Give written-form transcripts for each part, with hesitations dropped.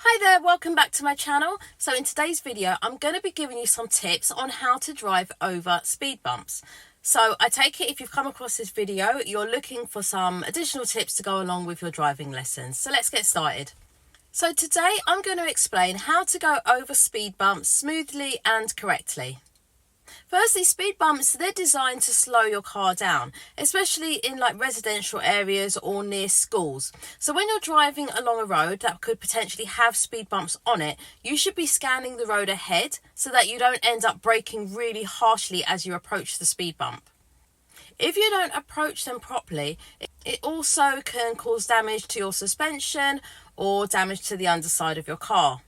Hi there, welcome back to my channel. So in today's video, I'm going to be giving you some tips on how to drive over speed bumps. So I take it if you've come across this video, you're looking for some additional tips to go along with your driving lessons. So let's get started. So today I'm going to explain how to go over speed bumps smoothly and correctly. Firstly, speed bumps, they're designed to slow your car down, especially in like residential areas or near schools. So when you're driving along a road that could potentially have speed bumps on it, you should be scanning the road ahead so that you don't end up braking really harshly as you approach the speed bump. If you don't approach them properly, it also can cause damage to your suspension or damage to the underside of your car.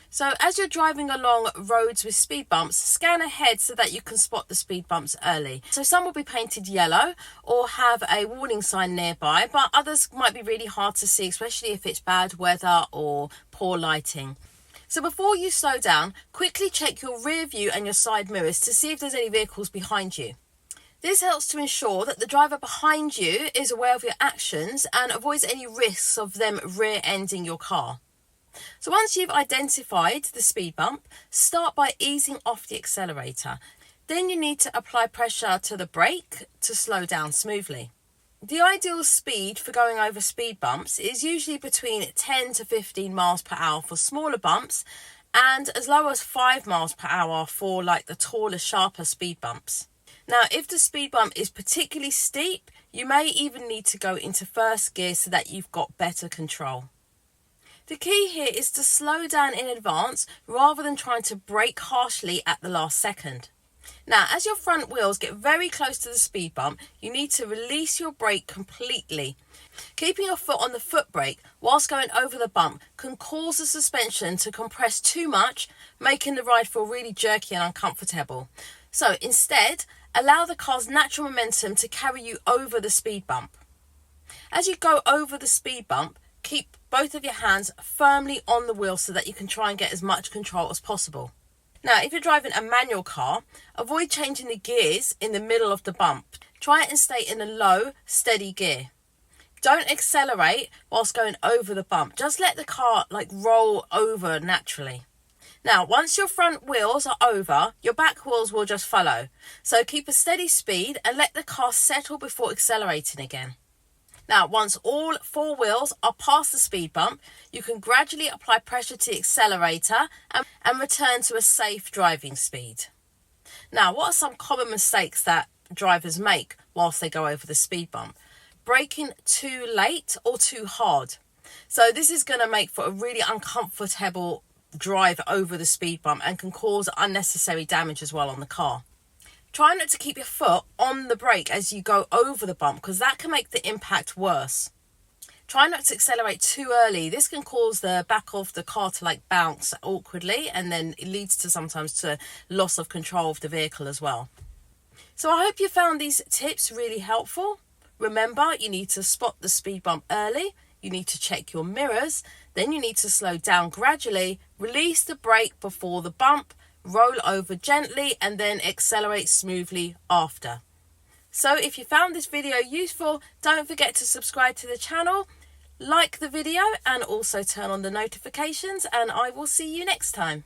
So as you're driving along roads with speed bumps, scan ahead so that you can spot the speed bumps early. So some will be painted yellow or have a warning sign nearby, but others might be really hard to see, especially if it's bad weather or poor lighting. So before you slow down, quickly check your rear view and your side mirrors to see if there's any vehicles behind you. This helps to ensure that the driver behind you is aware of your actions and avoids any risks of them rear-ending your car. So once you've identified the speed bump, start by easing off the accelerator. Then you need to apply pressure to the brake to slow down smoothly. The ideal speed for going over speed bumps is usually between 10 to 15 miles per hour for smaller bumps and as low as 5 miles per hour for like the taller, sharper speed bumps. Now, if the speed bump is particularly steep, you may even need to go into first gear so that you've got better control. The key here is to slow down in advance rather than trying to brake harshly at the last second. Now, as your front wheels get very close to the speed bump, you need to release your brake completely. Keeping your foot on the foot brake whilst going over the bump can cause the suspension to compress too much, making the ride feel really jerky and uncomfortable. So instead, allow the car's natural momentum to carry you over the speed bump. As you go over the speed bump, keep both of your hands firmly on the wheel so that you can try and get as much control as possible. Now, if you're driving a manual car, avoid changing the gears in the middle of the bump. Try and stay in a low, steady gear. Don't accelerate whilst going over the bump. Just let the car roll over naturally. Now, once your front wheels are over, your back wheels will just follow. So keep a steady speed and let the car settle before accelerating again. Now, once all 4 wheels are past the speed bump, you can gradually apply pressure to the accelerator and return to a safe driving speed. Now, what are some common mistakes that drivers make whilst they go over the speed bump? Braking too late or too hard. So this is going to make for a really uncomfortable drive over the speed bump and can cause unnecessary damage as well on the car. Try not to keep your foot on the brake as you go over the bump because that can make the impact worse. Try not to accelerate too early. This can cause the back of the car to bounce awkwardly, and then it leads to sometimes to loss of control of the vehicle as well. So I hope you found these tips really helpful. Remember, you need to spot the speed bump early. You need to check your mirrors. Then you need to slow down gradually, release the brake before the bump, roll over gently and then accelerate smoothly after. So if you found this video useful, don't forget to subscribe to the channel, like the video and also turn on the notifications, and I will see you next time.